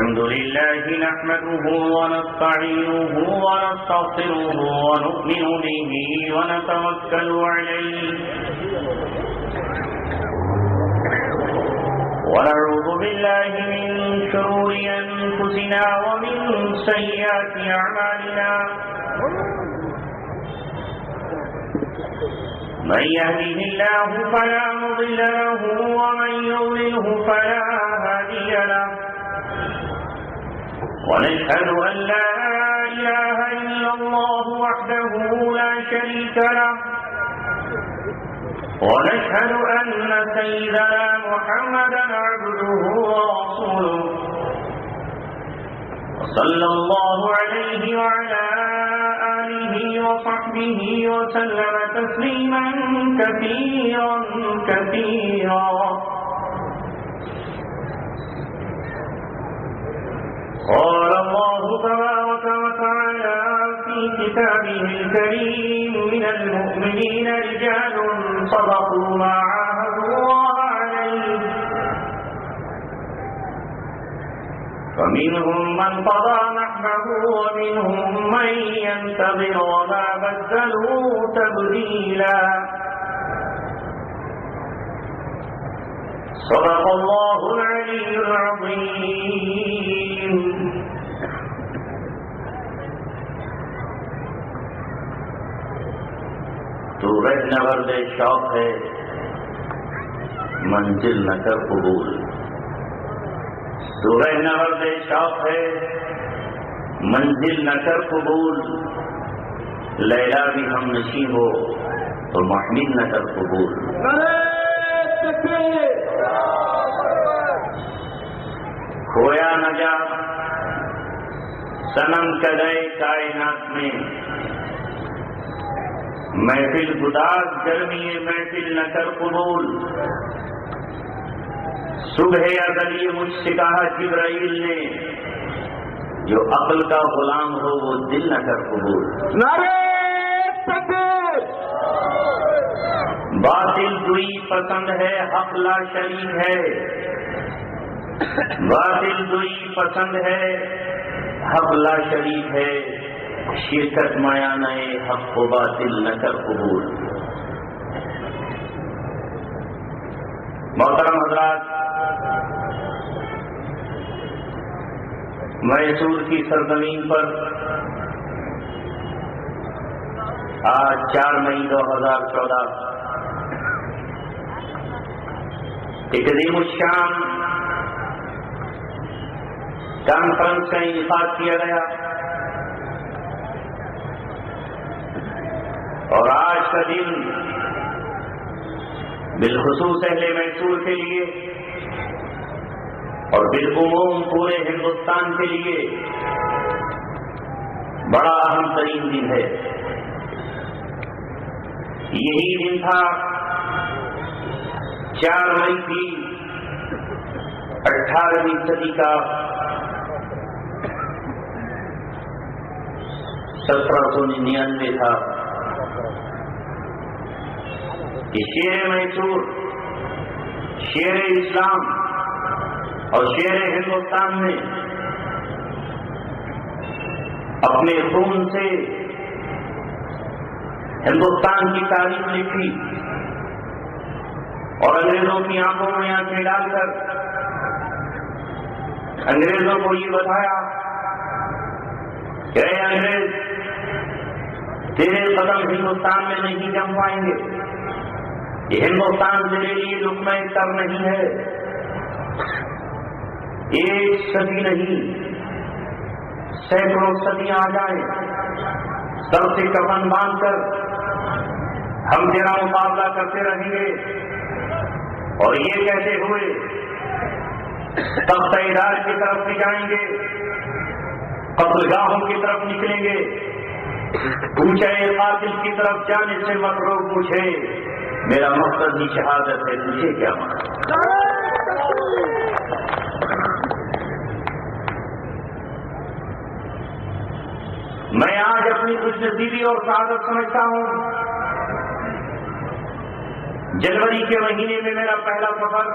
الحمد لله نحمده ونستعينه ونستغفره ونؤمن به ونتوكل عليه ونعوذ بالله من شرور أنفسنا ومن سيئات أعمالنا من يهده الله فلا مضل له ومن يضلله فلا هادي له ونشهد أن لا إله إلا الله وحده لا شريك له ونشهد أن سيدنا محمدا عبده ورسوله صلى الله عليه وعلى آله وصحبه وسلم تسليما كثيرا كثيرا. قال الله تبارك وتعالى في كتابه الكريم من المؤمنين رجال صدقوا ما عاهدوا الله عليه فمنهم من قضى نحبه ومنهم من ينتظر وما بدلوا تبديلا. صدق الله العلي العظيم. تو رہن ورد شوق ہے منزل نہ کر قبول. تو رہن ورد شوق ہے منزل نہ کر قبول. لیلا بھی ہم نشیں ہو تو محمل نہ کر قبول. کھویا نہ جا صنم کدے کائنات میں. محفل گداز گرمی محفل نہ کر قبول. صبح ازلی مجھ سے کہا جبرائیل نے جو عقل کا غلام ہو وہ دل نہ کر قبول. نعرہ تکبیر. باطل دوئی پسند ہے حق لا شریک ہے. باطل دوئی پسند ہے حق لا شریک ہے. شرکت مایا نئے حق و باطل نہ کر قبول. محترم حضرات، میسور کی سرزمین پر آج 4 مئی 2014 ایک عظیم الشان کانفرنس کا انعقاد کیا گیا. اور آج کا دن بالخصوص اہل میسور کے لیے اور بالعموم پورے ہندوستان کے لیے بڑا اہم ترین دن ہے. یہی دن تھا 4 مئی کی 18ویں صدی کا 1799 تھا کہ شیر میسور، شیر اسلام اور شیر ہندوستان نے اپنے خون سے ہندوستان کی تاریخ لکھی اور انگریزوں کی آنکھوں میں آنکھیں ڈال کر انگریزوں کو یہ بتایا کہ اے انگریز، تیرے قدم ہندوستان میں نہیں جم پائیں گے. یہ ہندوستان تیرے لیے لقمہ تر نہیں ہے. 1 صدی نہیں، سینکڑوں صدیاں آ جائیں، سر سے کفن باندھ کر ہم تیرا مقابلہ کرتے رہیں گے. اور یہ کہتے ہوئے تخت راج کی طرف بھی جائیں گے، قتل گاہوں کی طرف نکلیں گے. پوچھے قاتل کی طرف جانے سے مت روک، پوچھے میرا مقصد ہی شہادت ہے، تجھے کیا مانا. میں آج اپنی خوش نصیبی اور سعادت سمجھتا ہوں جنوری کے مہینے میں میرا پہلا سفر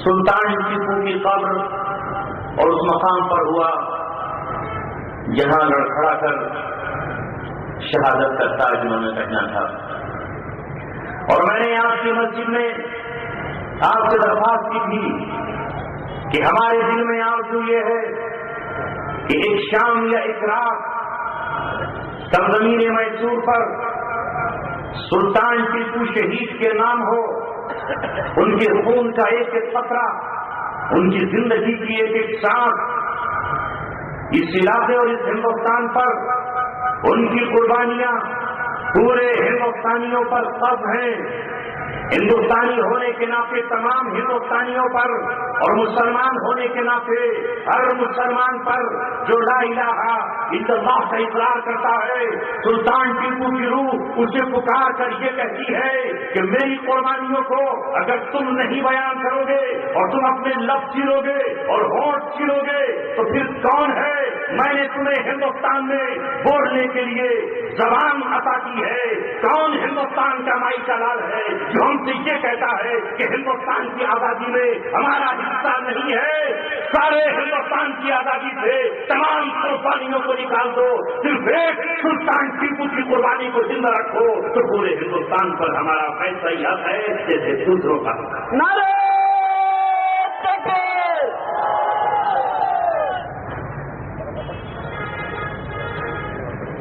سلطان ٹیپو کی قبر اور اس مقام پر ہوا جہاں لڑکھڑا کر شہادت کا تاج انہوں نے پہنا تھا. اور میں نے آپ کی مسجد میں آپ سے درخواست کی تھی کہ ہمارے دل میں آرزو یہ ہے کہ ایک شام یا ایک رات سرزمین میسور پر سلطان ٹیپو شہید کے نام ہو، ان کے خون کا ایک ایک قطرہ، ان کی زندگی کی ایک ایک سانس اس علاقے اور اس ہندوستان پر، ان کی قربانیاں پورے ہندوستانیوں پر فرض ہیں. ہندوستانی ہونے کے ناطے تمام ہندوستانیوں پر اور مسلمان ہونے کے ناطے ہر مسلمان پر جو لا الہ الا اللہ کا اقرار کرتا ہے، سلطان ٹیپو کی روح اسے پکار کر یہ کہتی ہے کہ میری قربانیوں کو اگر تم نہیں بیان کرو گے اور تم اپنے لب چیرو گے اور ہونٹ چیرو گے تو پھر کون ہے؟ میں نے تمہیں ہندوستان میں بولنے کے لیے زبان عطا کی ہے. کون ہندوستان کا مائی کا لال ہے جو ہم سے یہ کہتا ہے کہ ہندوستان کی آزادی میں ہمارا حصہ نہیں ہے؟ سارے ہندوستان کی آزادی سے تمام قربانیوں کو نکال دو، صرف ایک سلطان ٹیپو کی قربانی کو زندہ رکھو تو پورے ہندوستان پر ہمارا فیصلہ یہ ہے جیسے دوسروں کا. نعرہ تکبیر!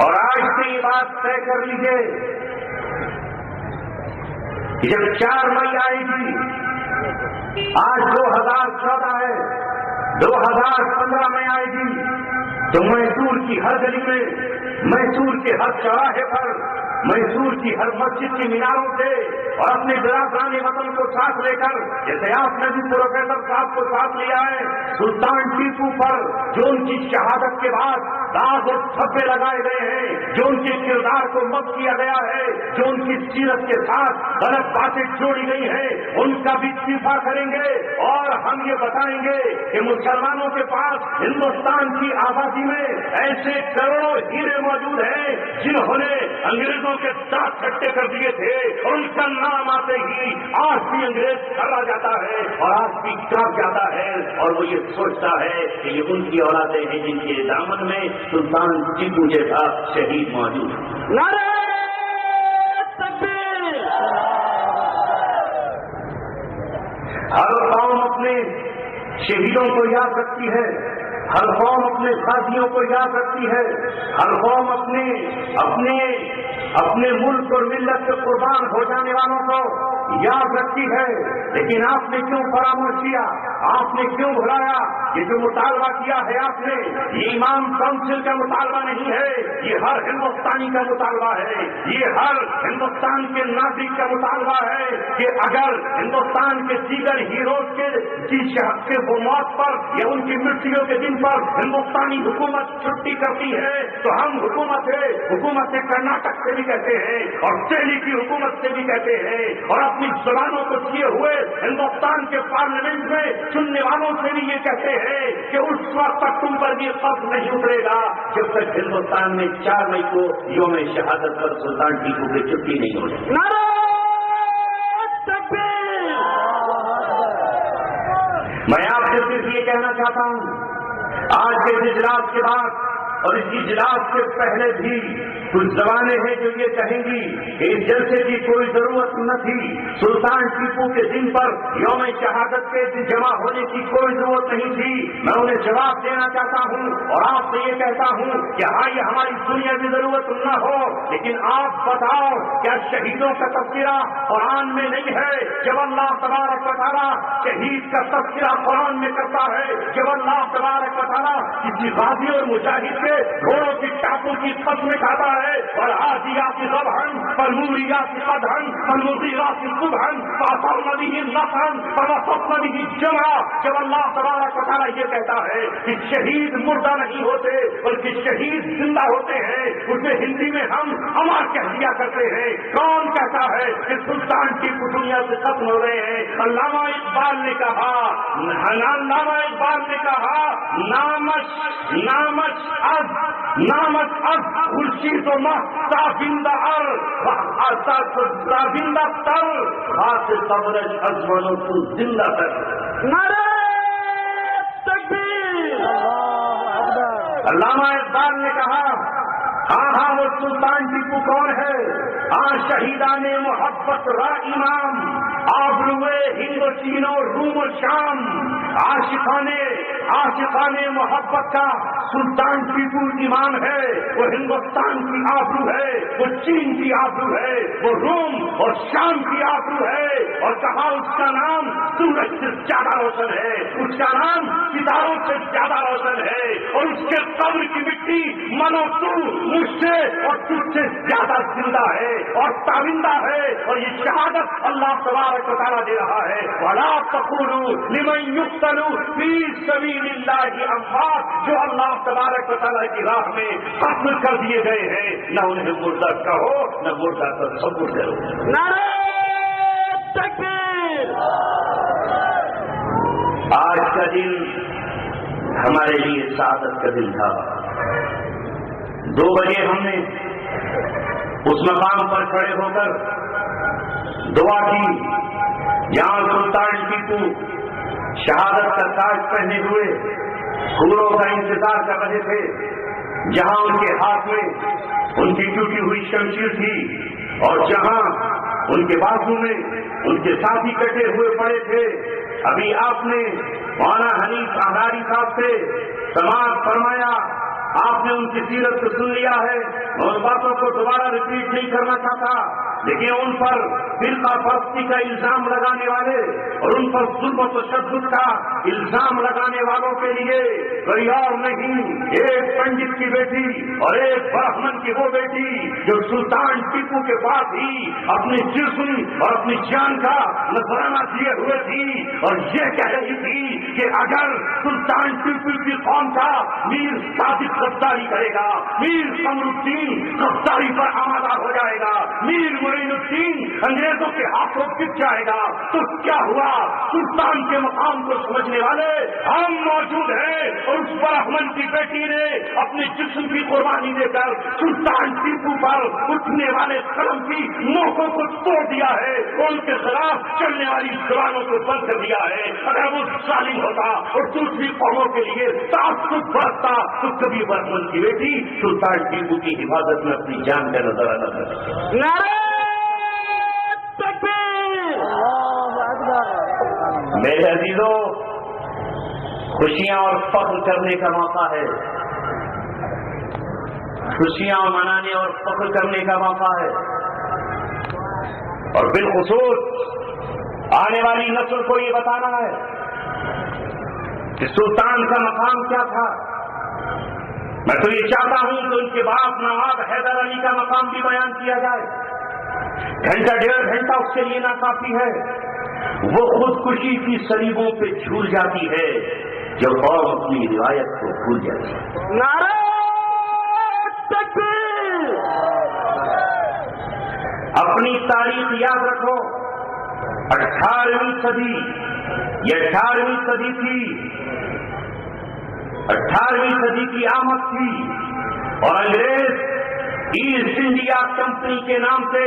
اور آج سے یہ بات طے کر لیجیے کہ جب 4 مئی آئے گی، آج 2014 ہے، 2015 میں آئے گی تو میسور کی ہر گلی میں، میسور کے ہر چوراہے پر، میسور کی ہر مسجد کی میناروں سے اور اپنے برادران وطن کو ساتھ لے کر، جیسے آپ نے بھی پروفیسر صاحب کو ساتھ لیا ہے، سلطان ٹیپو پر جو ان کی شہادت کے بعد داغ اور تھپے لگائے گئے ہیں، جو ان کے کردار کو مت کیا گیا ہے، جو ان کی سیرت کے ساتھ غلط باتیں جوڑی گئی ہیں، ان کا بھی دفاع کریں گے. اور ہم یہ بتائیں گے کہ مسلمانوں کے پاس ہندوستان کی آزادی میں ایسے کروڑوں ہیرے موجود ہیں جنہوں نے انگریزوں کے دانت کھٹے کر دیے تھے، اور ان کا نام آتے ہی آج بھی انگریز تھرا جاتا ہے اور آج بھی کاپ جاتا ہے، اور وہ یہ سوچتا ہے کہ یہ ان کی اولادیں ہیں جن کے دامن میں سلطان ٹیپو جیسا شہید موجود ہے. نعرہ تکبیر! ہر قوم اپنے شہیدوں کو یاد رکھتی ہے، ہر قوم اپنے ساتھیوں کو یاد رکھتی ہے، ہر قوم اپنے ملک اور ملت سے قربان ہو جانے والوں کو یاد رکھتی ہے. لیکن آپ نے کیوں فراموش کیا؟ آپ نے کیوں بھلایا؟ یہ جو مطالبہ کیا ہے آپ نے، یہ امام کونسل کا مطالبہ نہیں ہے، یہ ہر ہندوستانی کا مطالبہ ہے، یہ ہر ہندوستان کے ناگرک کا مطالبہ ہے کہ اگر ہندوستان کے دیگر ہیروز کے وہ موت پر یا ان کی مرتیوں کے دن پر ہندوستانی حکومت چھٹی کرتی ہے تو ہم حکومت کرناٹک سے بھی کہتے ہیں اور دہلی کی حکومت سے بھی کہتے ہیں اور اپنی زبانوں کو کیے ہوئے ہندوستان کے پارلیمنٹ میں سننے والوں سے بھی یہ کہتے ہیں کہ اس وقت تک تم پر بھی قبض نہیں اترے گا جب تک ہندوستان میں 4 مئی کو یوم شہادت پر سلطان ٹیپو کی چھٹی نہیں ہو جائے. نعرہ تکبیر! میں آپ سے صرف یہ کہنا چاہتا ہوں، آج کے اجلاس کے بعد اور اس اجلاس سے پہلے بھی کچھ زبانیں ہیں جو یہ کہیں گی کہ اس جلسے کی کوئی ضرورت نہ تھی، سلطان ٹیپو کے دن پر یوم شہادت کے دن جمع ہونے کی کوئی ضرورت نہیں تھی. میں انہیں جواب دینا چاہتا ہوں اور آپ سے یہ کہتا ہوں کہ ہاں یہ ہماری دنیا کی ضرورت نہ ہو، لیکن آپ بتاؤ کیا شہیدوں کا تذکرہ قرآن میں نہیں ہے؟ جب اللہ تبارک و تعالیٰ شہید کا تذکرہ قرآن میں کرتا ہے، جب اللہ تبارک و تعالیٰ کسی غازی اور مجاہد کے گھوڑوں کی ٹاپوں کی قسم کھاتا ہے اور آدیات ضبحن فالموریات قدحن فالمغیرات صبحن فاثرن به نقعا فوسطن به جمعا. جب اللہ تبارک و تعالیٰ یہ کہتا ہے کہ شہید مردہ نہیں ہوتے بلکہ شہید زندہ ہوتے ہیں، اسے ہندی میں ہم امر کہہ دیا کرتے ہیں. کون کہتا ہے کہ سلطان ٹیپو دنیا سے ختم ہو رہے ہیں؟ علامہ اقبال نے کہا، نامش از خورشید و ماه تابنده تابنده تر خاص قبرش از من و تو زنده تر. نعرہ تکبیر! علامہ اقبال نے کہا ہاں وہ سلطان ٹیپو کون ہے؟ شہیدان محبت را امام آبروئے ہند و چین و روم و شام، عاشقان محبت کا سلطان ٹیپو امام ہے، وہ ہندوستان کی آبرو ہے، وہ چین کی آبرو ہے، وہ روم اور شام کی آبرو ہے، اور کہا اس کا نام سورج سے زیادہ روشن ہے، اس کا نام ستاروں سے زیادہ روشن ہے، اور اس کے قبر کی مٹی منو تو مجھ سے اور تجھ سے زیادہ زندہ ہے اور تابندہ ہے، اور یہ شہادت اللہ تبارک و تعالیٰ دے رہا ہے وَلَا تَقُولُوا لِمَن يُقْتَلُ فِي سَبِيلِ اللَّهِ أَمْوَاتٌ، جو اللہ تبارک و تعالیٰ کی راہ میں قتل کر دیے گئے ہیں نہ انہیں مردہ کہو نہ مردہ تصور کرو۔ نعرہ تکبیر! آج کا دن ہمارے لیے سعادت کا دن تھا۔ 2 بجے ہم نے اس مقام پر کھڑے ہو کر دعا کی جہاں سلطان ٹیپو شہادت کا تاج پہنے ہوئے پھولوں کا انتظار کر رہے تھے، جہاں ان کے ہاتھ میں ان کی ٹوٹی ہوئی شمشیر تھی، اور جہاں ان کے بازو میں ان کے ساتھی کٹے ہوئے پڑے تھے۔ ابھی آپ نے مولانا حنیف انداری صاحب سے سماعت فرمایا، آپ نے ان کی سیرت کو سن لیا ہے، میں ان باتوں کو دوبارہ ریپیٹ نہیں کرنا چاہتا، لیکن ان پر فرقہ پرستی کا الزام لگانے والے اور ان پر ظلم و تشدد کا الزام لگانے والوں کے لیے کوئی اور نہیں، ایک پنڈت کی بیٹی اور ایک برہمن کی وہ بیٹی جو سلطان ٹیپو کے پاس ہی اپنی جسم اور اپنی جان کا نذرانہ دیے ہوئے تھی، اور یہ کہہ رہی تھی کہ اگر سلطان ٹیپو کی قوم کا میر صادق غداری کرے گا، میر قمر الدین غداری پر آمادہ ہو جائے گا، میر معین الدین انگریزوں کے ہاتھوں بک جائے گا، تو کیا ہوا؟ سلطان کے مقام کو سمجھنے والے ہم موجود ہیں، اور اس برہمن کی بیٹی نے اپنے جسم کی قربانی دے کر سلطان ٹیپو پر اٹھنے والے قلم کی نوکوں کو توڑ دیا ہے، اور ان کے خلاف چلنے والی زبانوں کو بند کر دیا ہے۔ اگر وہ ظالم ہوتا اور دوسری قوموں کے لیے تعصب برتتا تو کبھی برہمن کی بیٹی سلطان ٹیپو کی حفاظت میں اپنی جان کا نظرانہ کرتی۔ نعرہ تکبیر! میرے عزیزوں، خوشیاں اور فخر کرنے کا موقع ہے، خوشیاں منانے اور فخر کرنے کا موقع ہے، اور بالخصوص آنے والی نسل کو یہ بتانا ہے کہ سلطان کا مقام کیا تھا۔ میں تو یہ چاہتا ہوں کہ ان کے باپ نواب حیدر علی کا مقام بھی بیان کیا جائے۔ گھنٹہ 1.5 گھنٹہ اس کے لیے ناکافی ہے، وہ خودکشی کی صلیبوں پہ جھول جاتی ہے جو قوم اپنی روایت کو بھول جاتی ہے۔ نعرہ تکبیر! اپنی تاریخ یاد رکھو، 18ویں صدی یہ 18ویں صدی تھی، 18ویں صدی کی آمد تھی، اور انگریز ایسٹ انڈیا کمپنی کے نام سے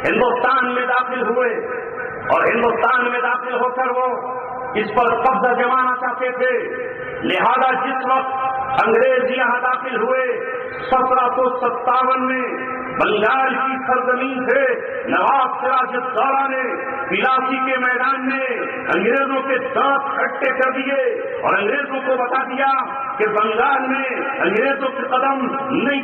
ہندوستان میں داخل ہوئے، اور ہندوستان میں داخل ہو کر وہ اس پر قبضہ جمانا چاہتے تھے۔ لہذا جس وقت انگریز یہاں داخل ہوئے 1757 میں بنگال کی سرزمین سے نواب سراج الدولہ نے پلاسی کے میدان میں انگریزوں کے دانت کھٹے کر دیے، اور انگریزوں کو بتا دیا کہ بنگال میں انگریزوں کے قدم نہیں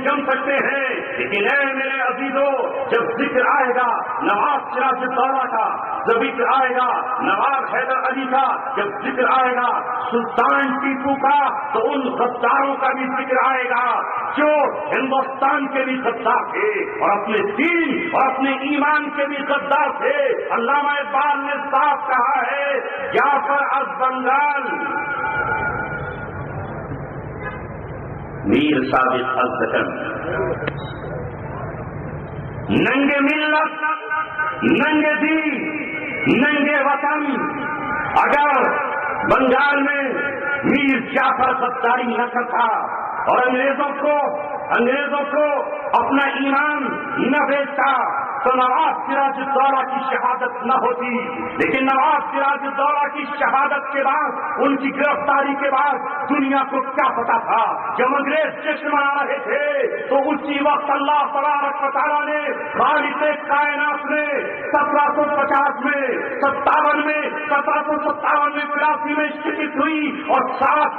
جم سکتے ہیں، لیکن اے میرے عزیزوں، جب ذکر آئے گا نواب سراج الدولہ کا، جب ذکر آئے گا نواب حیدر علی کا، جب ذکر آئے گا سلطان ٹیپو کا، تو ان غداروں کا بھی ذکر آئے گا جو ہندوستان کے بھی غدار تھے اور اپنے دین اور اپنے ایمان کے بھی غدار تھے۔ علامہ اقبال نے صاف کہا ہے، جعفر از بنگال، میر صادق از دکن، ننگے ملت، ننگے دین، ننگے وطن۔ اگر بنگال میں میر جعفر غداری نہ کرتا اور انگریزوں کو اپنا ایمان نہ بیچتا، تو نواب سراج الدولہ کی شہادت نہ ہوتی. لیکن نواب سراج الدولہ کی شہادت کے بعد, ان کی گرفتاری کے بعد دنیا کو کیا پتا تھا؟ جب انگریز جشن منا رہے تھے تو اسی وقت اللہ تبارک و تعالیٰ نے خالق کائنات نے 1750 میں 57 میں 1757 میں 82 میں شکست ہوئی, اور 7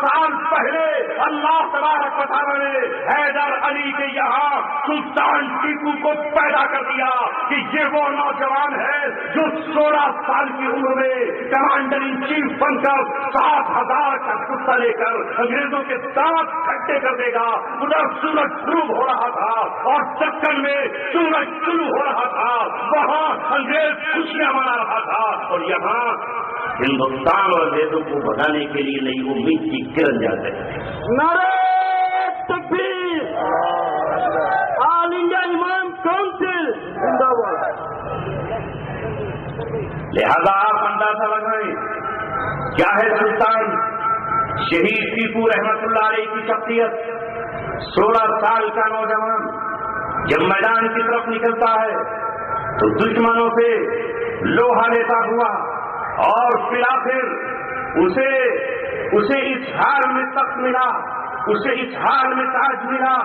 سال پہلے اللہ تبارک و تعالیٰ نے حیدر علی کے یہاں سلطان ٹیپو کو پیدا کر دیا کہ یہ وہ نوجوان ہے جو 16 سال کی عمر میں کمانڈر ان چیف بن کر 7,000 کا کتا لے کر انگریزوں کے ساتھ کھٹے کر دے گا. ادھر سورج غروب ہو رہا تھا اور دکن میں سورج طلوع ہو رہا تھا, وہاں انگریز خوشیاں منا رہا تھا, اور یہاں ہندوستان اور انگریزوں کو بھگانے کے لیے نئی امید کی کرن جاتے ہیں. نعرہ تکبیر. آل انڈیا امام کونسل زندہ باد. لہذا آپ اندازہ لگائیں کیا ہے سلطان شہید ٹیپو رحمت اللہ علیہ کی شخصیت. 16 سال کا نوجوان جب میدان کی طرف نکلتا ہے تو دشمنوں سے لوہا لیتا ہوا, اور پھر آخر اسے اس حال میں تخت ملا, اسے اس حال میں تاج ملا,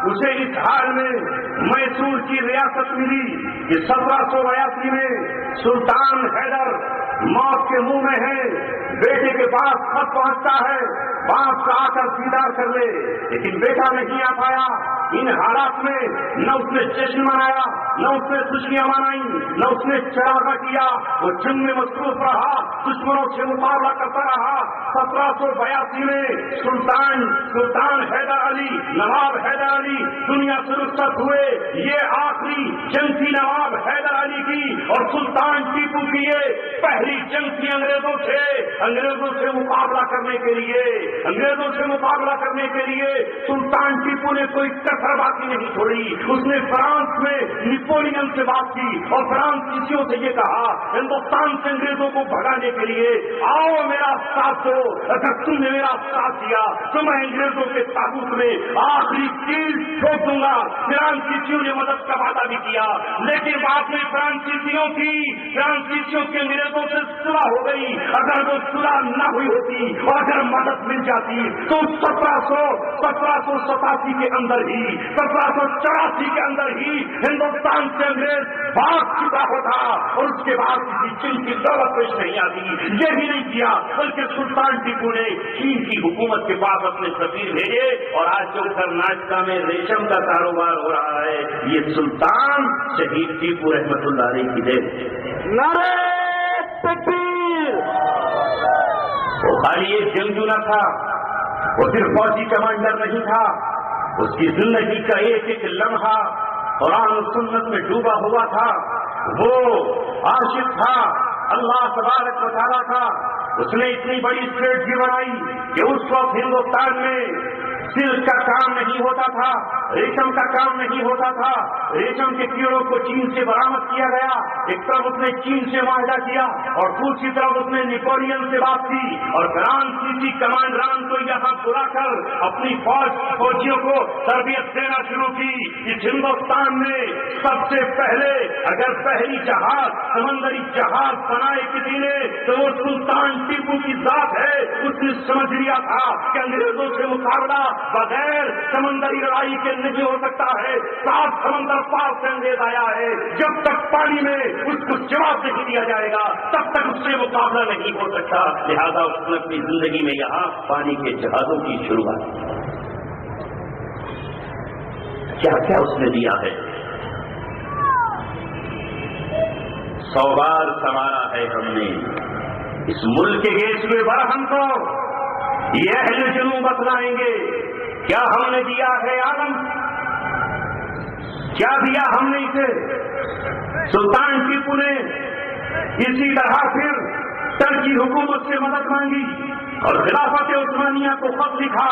اسے اس حال میں میسور کی ریاست ملی کہ 1782 میں سلطان حیدر موت کے منہ میں ہے, بیٹے کے پاس خط پہنچتا ہے باپ کا آ کر دیدار کر لے, لیکن بیٹا نہیں آ پایا. ان حالات میں نہ اس نے جشن منایا, نہ اس نے خوشیاں منائی, نہ اس نے چراغا کیا. وہ جنگ میں مصروف رہا, دشمنوں سے مقابلہ کرتا رہا. 1782 میں سلطان حیدر علی, نواب حیدر علی دنیا سے رخصت ہوئے. یہ آخری جنگ تھی نواب حیدر علی کی, اور سلطان ٹیپو کی یہ پہلی جنگ تھی انگریزوں سے مقابلہ کرنے کے لیے. سلطان ٹیپو نے کوئی کسر باقی نہیں چھوڑی. اس نے فرانس میں نپولین سے بات کی اور فرانسیسیوں سے یہ کہا, ہندوستان سے انگریزوں کو بھگانے کے لیے آؤ میرا ساتھ دو, اگر تم نے میرا ساتھ دیا تو میں انگریزوں کے تابوت میں آخری تیر ٹھوک دوں گا. فرانسیسیوں نے مدد کا وعدہ بھی کیا, لیکن بعد میں فرانسیسیوں کی انگریزوں سے صلح ہو گئی. اگر وہ صلح نہ ہوئی ہوتی اور اگر مدد مل جاتی تو 1787 کے اندر ہی 1784 کے اندر ہی ہندوستان سے انگریز بھاگ چکا ہوتا, اور اس کے بعد کسی چین کی دولت پیش نہیں آتی. یہ بھی نہیں کیا, بلکہ سلطان ٹیپو نے چین کی حکومت کے پاس اپنے سفیر بھیجے, اور آج جو کرناٹکا میں ریشم کا کاروبار ہو رہا ہے یہ سلطان شہید ٹیپو رحمت اللہ علیہ کی دین. نعرہ تکبیر. وہ خالی ایک جنگجو نہ تھا, وہ صرف فوجی کمانڈر نہیں تھا, اس کی زندگی کا ایک ایک لمحہ قرآن و سنت میں ڈوبا ہوا تھا. وہ عاشق تھا اللہ تبارک و تعالیٰ کا. اس نے اتنی بڑی اسٹریٹجی بنائی کہ اس وقت ہندوستان میں سلک کا کام نہیں ہوتا تھا, ریشم کا کام نہیں ہوتا تھا. ریشم کے کیڑوں کو چین سے برآمد کیا گیا. ایک طرف اس نے چین سے معاہدہ کیا اور دوسری طرف اس نے نیپولین سے بات کی, اور فرانسیسی کمانڈران کو یہاں بلا کر اپنی فوجیوں کو تربیت دینا شروع کی. اس ہندوستان میں سب سے پہلے اگر پہلی جہاز سمندری جہاز بنائے کسی نے تو وہ سلطان ٹیپو کی ذات ہے. اس نے سمجھ لیا تھا کہ انگریزوں سے مقابلہ بغیر سمندری لڑائی کے نہیں ہو سکتا ہے. 7 سمندر پار سے انگریز آیا ہے, جب تک پانی میں اس کو جواب نہیں دیا جائے گا تب تک اس سے مقابلہ نہیں ہو سکتا. لہذا اس نے اپنی زندگی میں یہاں پانی کے جہازوں کی شروعات کیا کیا اس نے دیا ہے. 100 بار سنوارا ہے ہم نے اس ملک کے گیسویں برہم کو. یہ اہل جنوب بتلائیں گے کیا ہم نے دیا ہے عالم, کیا دیا ہم نے اسے. سلطان ٹیپو نے اسی طرح پھر ترکی حکومت سے مدد مانگی اور خلافت عثمانیہ کو خط لکھا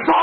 100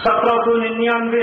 1799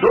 2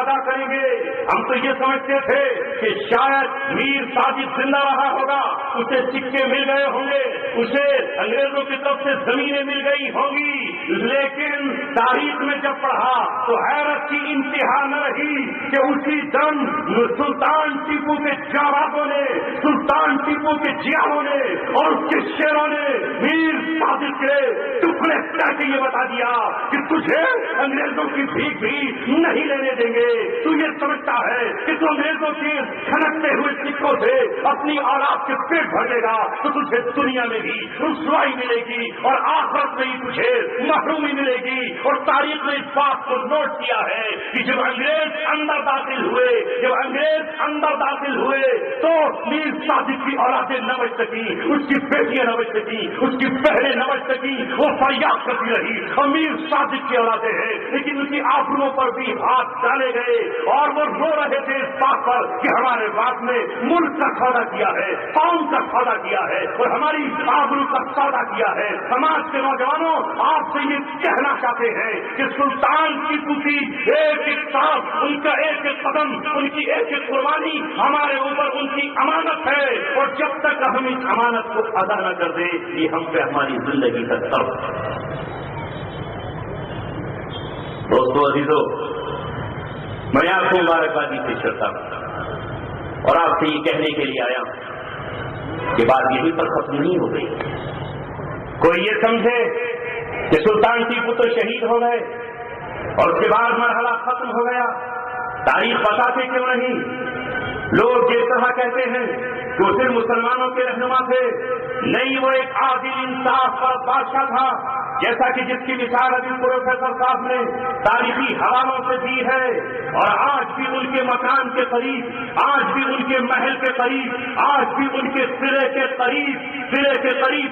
ادا کریں گے. ہم تو یہ سمجھتے تھے کہ شاید میر صادق زندہ رہا ہوگا, اسے سکے مل گئے ہوں گے, اسے انگریزوں کی طرف سے زمینیں مل گئی ہوں گی, لیکن تاریخ میں جب پڑھا تو حیرت کی انتہا نہ رہی کہ اسی دم سلطان ٹیپو کے جوابوں نے, سلطان ٹیپو کے جیاؤں نے اور اس کے شیروں نے میر صادق کے ٹکڑے کر کے یہ بتا دیا کہ تجھے انگریزوں کی بھیک بھی نہیں لینے دیں گے. تو یہ سمجھتا ہے کہ تو انگریزوں کے کھنکتے ہوئے سکوں سے اپنی اولاد کے پیٹ بھر لے گا تو تجھے دنیا میں بھی رسوائی ملے گی اور آخرت میں ہی تجھے محرومی ملے گی. اور تاریخ نے اس بات کو نوٹ کیا ہے کہ جب انگریز اندر داخل ہوئے تو میر صادق کی اولادیں نہ بچ سکی, اس کی بیٹیاں نہ بچ سکی, اس کی بہنیں نہ بچ سکی, وہ فریاد کرتی رہی. امیر صادق کی اولادیں ہیں لیکن ان کی آبروں پر بھی ہاتھ ڈالے گئے اور وہ رو رہے تھے اس بات پر کہ ہمارے باپ نے ملک کا سودا کیا ہے, قوم کا سودا کیا ہے اور ہماری آبرو کا سودا کیا ہے. سماج کے نوجوانوں آپ سے یہ کہنا چاہتے ہیں کہ سلطان ٹیپو کی ایک ایک سانس, ان کا ایک ایک قدم, ان کی ایک ایک قربانی ہمارے اوپر ان کی امانت ہے, اور جب تک ہم اس امانت کو ادا نہ کر دیں یہ ہم پہ ہماری زندگی کا طرف ہے. دوستو عزیزو, میں آپ کو مبارکبادی پیش کرتا ہوں اور آپ سے یہ کہنے کے لیے آیا کہ بات یہیں پر ختم نہیں ہو گئی. کوئی یہ سمجھے کہ سلطان ٹیپو تو شہید ہو گئے اور اس کے بعد مرحلہ ختم ہو گیا, تاریخ بتاتے کیوں نہیں؟ لوگ جس طرح کہتے ہیں کہ وہ صرف مسلمانوں کے رہنما تھے, نہیں, وہ ایک عادل انصاف پر بادشاہ تھا, جیسا کہ جس کی مثال ابھی پروفیسر صاحب نے تاریخی حوالوں سے دی ہے. اور آج بھی ان کے مکان کے قریب, آج بھی ان کے محل کے قریب, آج بھی ان کے سرے کے قریب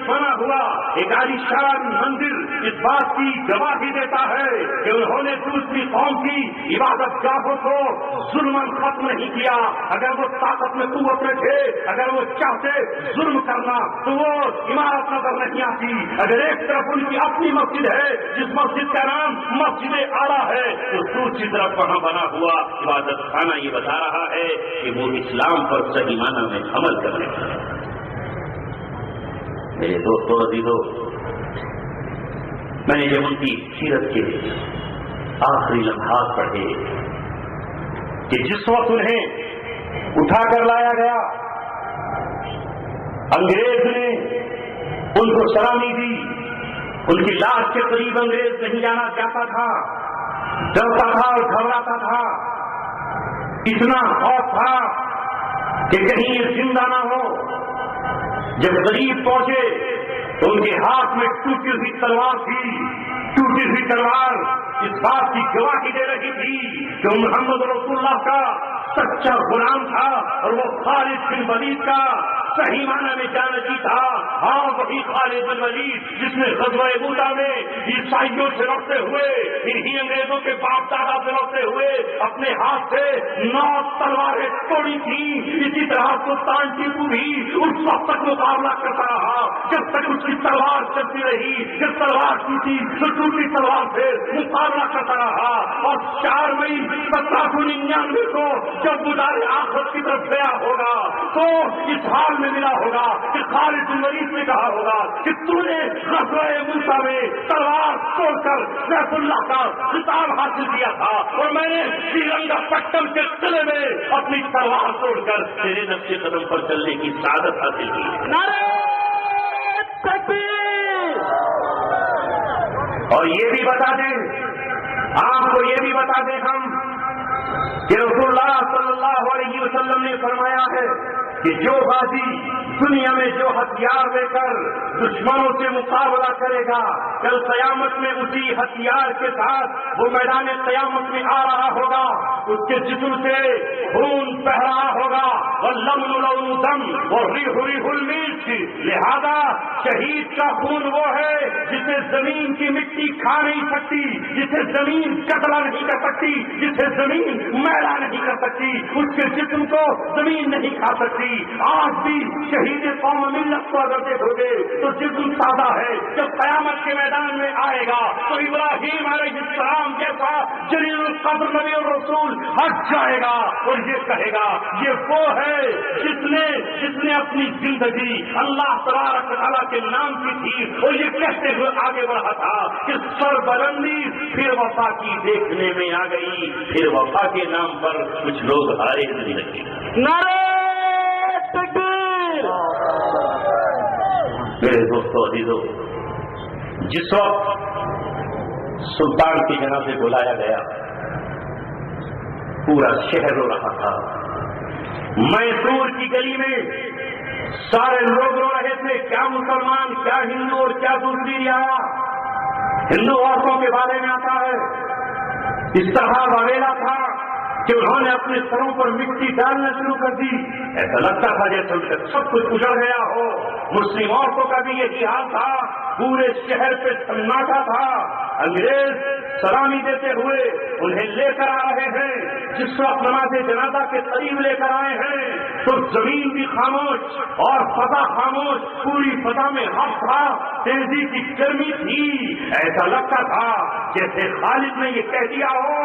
بنا ہوا ایک عالیشان مندر اس بات کی گواہی دیتا ہے کہ انہوں نے دوسری قوم کی عبادت گاہوں کو ظلم ختم نہیں کیا. اگر وہ طاقت میں قوت میں تھے, اگر وہ چاہتے ظلم کرنا تو وہ عمارت نظر نہیں آتی. اگر ایک طرف ان کی اپنی مسجد ہے جس مسجد کا نام مسجد اعلیٰ ہے, تو دوسری طرف وہاں بنا ہوا عبادت خانہ یہ بتا رہا ہے کہ وہ اسلام پر صحیح معنی میں عمل کرنے کا. میرے دوستوں عزیزوں, میں نے جب ان کی سیرت کے آخری لمحات پڑھے کہ جس وقت انہیں اٹھا کر لایا گیا, انگریز نے ان کو سلامی دی, ان کی لاش کے قریب انگریز نہیں جانا چاہتا تھا, ڈرتا تھا اور گھبراتا تھا, اتنا خوف تھا کہ کہیں یہ زندہ نہ ہو. جب قریب پہنچے تو ان کے ہاتھ میں ٹوٹی ہوئی تلوار تھی. ٹوٹی ہوئی تلوار اس بات کی گواہی دے رہی تھی کہ محمد رسول اللہ کا سچا غلام تھا اور وہ خالد بن ولید کا صحیح معنی میں جانتی تھا. ہاں, وہی خالد بن ولید جس نے غزوہ موتا میں عیسائیوں سے لڑتے ہوئے, انہی انگریزوں کے باپ دادا سے لڑتے ہوئے اپنے ہاتھ سے 9 تلواریں توڑی تھی. اسی طرح سلطان ٹیپو بھی اس وقت تک مقابلہ کرتا رہا جب تک اس کی تلوار چلتی رہی. جب تلوار ٹوٹی تو ٹوٹی تلوار سے مقابلہ کرتا رہا. اور 4 مئی 1799 کو جب گزارے آخرت کی طرف گیا ہوگا تو اس حال میں ملا ہوگا کہ خالد بن ولید نے کہا ہوگا کہ تو نے غزوہ موسیٰ میں تلوار توڑ کر سیف اللہ کا خطاب حاصل کیا تھا اور میں نے سریرنگا پٹم کے قلعے میں اپنی تلوار توڑ کر تیرے نقش قدم پر چلنے کی سعادت حاصل کی. نعرہ تکبیر. اور یہ بھی بتا دیں, آپ کو یہ بھی بتا دیں ہم کہ رسول اللہ صلی اللہ علیہ وسلم نے فرمایا ہے کہ جو غازی دنیا میں جو ہتھیار لے کر دشمنوں سے مقابلہ کرے گا, کل قیامت میں اسی ہتھیار کے ساتھ وہ میدان قیامت میں آ رہا ہوگا. اس کے جسم سے خون بہ رہا ہوگا, واللمن لون دم والریح ریح المسک. لہذا شہید کا خون وہ ہے جسے زمین کی مٹی کھا نہیں سکتی, جسے زمین قتل نہیں کر سکتی, جسے زمین میلا نہیں کر سکتی, اس کے جسم کو زمین نہیں کھا سکتی. آج بھی شہید قوم ملت کو اگر دیکھو گے تو جسم سادہ ہے, جب قیامت کے میدان میں آئے گا تو ابراہیم علیہ السلام جیسا جلیل القدر نبی اور ہٹ جائے گا اور یہ کہے گا یہ وہ ہے جس نے اپنی زندگی اللہ تبارک و تعالیٰ کے نام کی تھی اور یہ کہتے ہوئے آگے بڑھا تھا کہ سربلندی پھر وفا کی دیکھنے میں آ گئی، پھر وفا کے نام پر کچھ لوگ ہارے نہیں لگے۔ نعرہ تکبیر! میرے دوستو عزیزو، جس وقت سلطان کی جناب سے بلایا گیا پورا شہر رو رہا تھا، میسور کی گلی میں سارے لوگ رو رہے تھے، کیا مسلمان، کیا ہندو اور کیا دوسری رعایا۔ ہندو عورتوں کے بارے میں آتا ہے اس طرح واویلا تھا کہ انہوں نے اپنے سروں پر مٹی ڈالنا شروع کر دی، ایسا لگتا تھا جیسے سب کچھ اجڑ گیا ہو۔ مسلم عورتوں کا بھی یہی حال تھا، پورے شہر پہ سناٹا تھا۔ انگریز سلامی دیتے ہوئے انہیں لے کر آ رہے ہیں، جس وقت نماز جنازہ کے قریب لے کر آئے ہیں تو زمین بھی خاموش اور فضا خاموش، پوری فضا میں حق تھا، تیزی کی گرمی تھی، ایسا لگتا تھا جیسے خالد نے یہ کہہ دیا ہو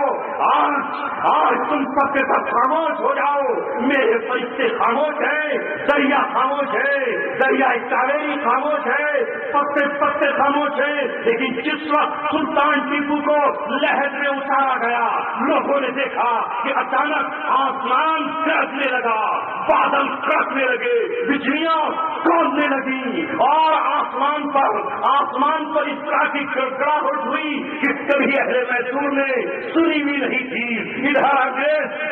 آج تم سب کے سب خاموش ہو جاؤ، میرے فرشتے خاموش ہیں، دریا خاموش ہے، دریا کاویری خاموش ہے، پتے پتے خاموش ہیں۔ لیکن جس وقت سلطان ٹیپو کو لہر میں اتارا گیا، لوگوں نے دیکھا کہ اچانک آسمان گرجنے لگا، بادل کڑکنے لگے، بجلیاں کودنے لگی اور آسمان پر اس طرح کی گڑگڑاہٹ ہوئی کہ کبھی اہل میسور نے سنی بھی نہیں تھی۔ ادھر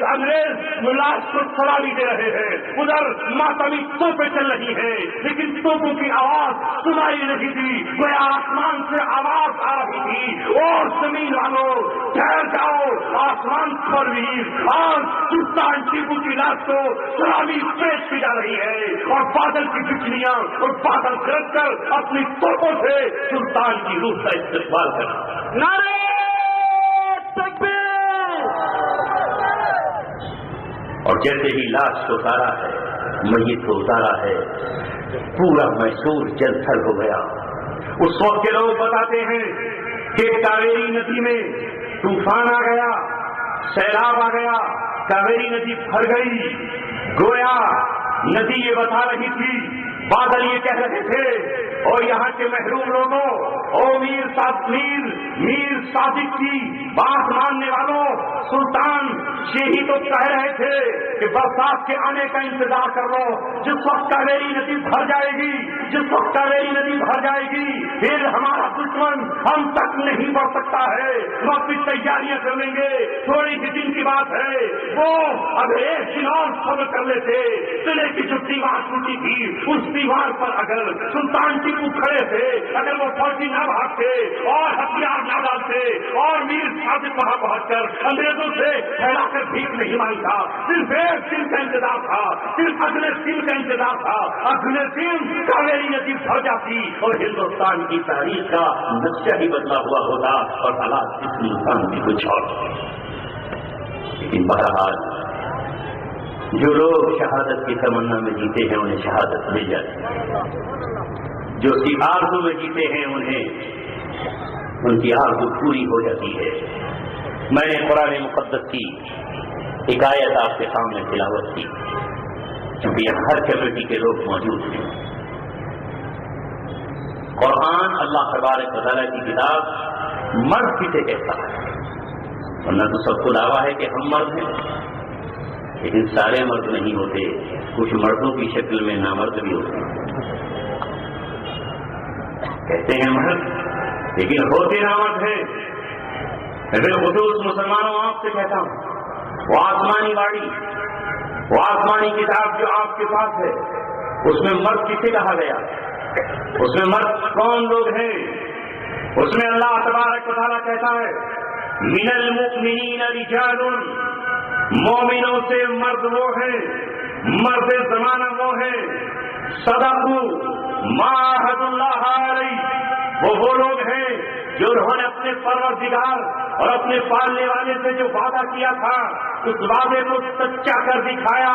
انگریز لاش کو سلامی دے رہے ہیں، ادھر ماتمی توپیں چل رہی ہیں، لیکن توپوں کی آواز سنائی نہیں دی، وہ آسمان سے آواز آ رہی تھی اور زمین والوں ٹھہر جاؤ، آسمان پر بھی آج سلطان ٹیپو کی لاش کو سلامی پیش کی جا رہی ہے اور بادل کی بجلیاں اور بادل گرج کر اپنی توپوں سے سلطان کی روح کا استقبال کرنا۔ نعرہ تکبیر! اور جیسے ہی لاش کو اتارا ہے، میت کو اتارا ہے، پورا میسور جل تھل ہو گیا۔ اس وقت کے لوگ بتاتے ہیں کہ کاویری ندی میں طوفان آ گیا، سیلاب آ گیا، کاویری ندی بھر گئی، گویا ندی یہ بتا رہی تھی، بادل یہ کہہ رہے تھے اور یہاں کے محروم لوگوں، او میر صادق کی بات ماننے والوں، سلطان یہی تو کہہ رہے تھے کہ برسات کے آنے کا انتظار کر لو، جس وقت کاویری ندی بھر جائے گی پھر ہمارا دشمن ہم تک نہیں بڑھ سکتا ہے، وہ اپنی تیاریاں کر لیں گے، تھوڑی ہی دن کی بات ہے، وہ اب ایک دن اور صبر کر لیتے، قلعے کی جو دیوار ٹوٹی تھی اس دیوار پر اگر سلطان ٹیپو کھڑے تھے، اگر وہ فوجی نہ بھاگتے اور ہتھیار نہ ڈالتے اور میر صادق وہاں پہنچ کر انگریزوں سے پھیلا کر بھیک نہیں مانگی تھا، صرف ایک دن کا انتظار تھا، صرف اگلے دن کا انتظار تھا، اگلے دن کاویری ندی بھر جاتی اور ہندوستان کی تاریخ کا نقشہ ہی بدلا ہوا ہوتا اور حالات اس ہندوستان کی کچھ اور۔ لیکن بہرحال جو لوگ شہادت کی تمنا میں جیتے ہیں انہیں شہادت مل جاتی ہے، جو اس کی آرزو میں جیتے ہیں انہیں ان کی آرزو پوری ہو جاتی ہے۔ میں نے قرآن مقدس کی ایک آیت آپ کے سامنے تلاوت کی، کیونکہ یہاں ہر کمیٹی کے لوگ موجود ہیں۔ قرآن اللہ تبارک و تعالیٰ کی کتاب مرد کسے کہتا ہے؟ ورنہ تو سب کو دعویٰ ہے کہ ہم مرد ہیں، لیکن سارے مرد نہیں ہوتے، کچھ مردوں کی شکل میں نامرد بھی ہوتے ہیں، کہتے ہیں مرد لیکن ہوتے نامرد ہیں۔ بالخصوص مسلمانوں آپ سے کہتا ہوں، وہ آسمانی باڑی، وہ آسمانی کتاب جو آپ کے پاس ہے، اس میں مرد کسے کہا گیا؟ اس میں مرد کون لوگ ہیں؟ اس میں اللہ تبارک و تعالیٰ کہتا ہے من المؤمنین رجال، مومنوں سے مرد وہ ہیں، مرد زمانہ وہ ہیں، صدقوا ما عاہد اللہ علیہ، وہ لوگ ہیں جو انہوں نے اپنے پروردگار اور اپنے پالنے والے سے جو وعدہ کیا تھا اس وعدے کو سچا کر دکھایا،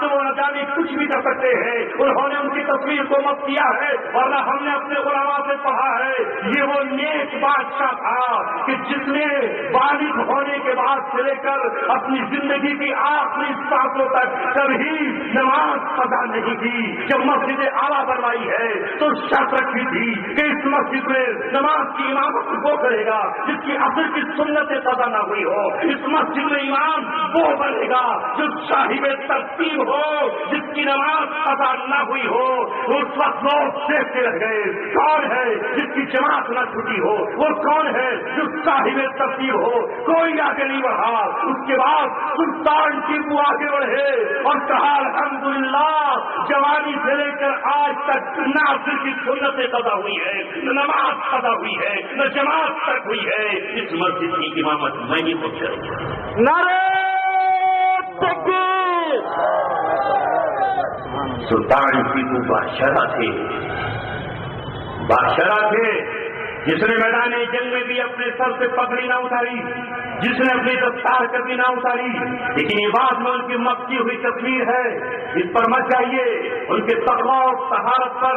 تو وہ نہ جانے کچھ بھی کر سکتے ہیں. انہوں نے ان کی تصویر کو مت کیا ہے اور نہ ہم نے اپنے علماء سے پڑھا ہے. یہ وہ نیک بادشاہ تھا کہ جس نے بالغ ہونے کے بعد سے لے کر اپنی زندگی کی آخری سانسوں تک کبھی نماز قضا نہیں کی. جب مسجد اعلیٰ بنوائی ہے تو شرط رکھی تھی کہ اس مسجد میں نماز کی امامت وہ کرے گا جس کی اصل کی سنت قضا نہ ہوئی ہو. اس مسجد میں امام وہ بنے گا جو صاحب ترتیب ہو جس کی نماز قضا نہ ہوئی ہو. اس وقت لوگ دیکھتے رہ گئے کون ہے جس کی جماعت نہ چھٹی ہو, وہ کون ہے جو صاحب ترتیب ہو. کوئی آگے نہیں بڑھا. اس کے بعد سلطان ٹیپو آگے بڑھے اور کہا الحمدللہ جوانی سے لے کر آج تک نہ صرف کی سنت قضا ہوئی ہے, نہ نماز قضا ہوئی ہے, نہ جماعت تک ہوئی ہے. اس مسجد کی امامت میں ہی خود کروں گا. نعرہ تکبیر. سلطان ٹیپو بادشاہ تھے, بادشاہ تھے جس نے میدان جنگ میں بھی اپنے سر سے پگڑی نہ اتاری, جس نے اپنی دستار کبھی نہ اتاری. لیکن یہ بات میں ان کی مکی ہوئی تصویر ہے, اس پر مت جائیے. ان کے تقویٰ اور طہارت پر